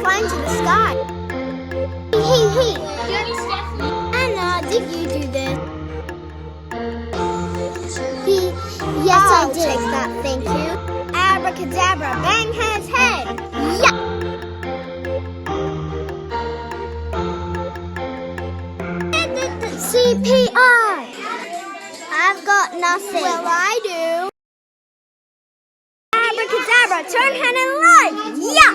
flying to the sky. Hey. Anna, did you do this? Yes, I did. Take that, thank you. Abracadabra, bang his head. Yeah. CPR. I've got nothing. Well, I do. Abracadabra, turn Hannah alive. Yeah.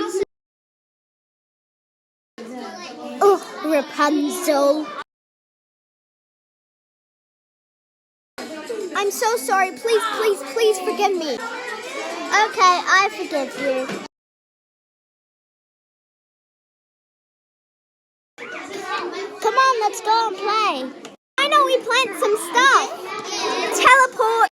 Oh, Rapunzel. I'm so sorry. Please forgive me. Okay, I forgive you. Come on, let's go and play. I know we plant some stuff. Teleport.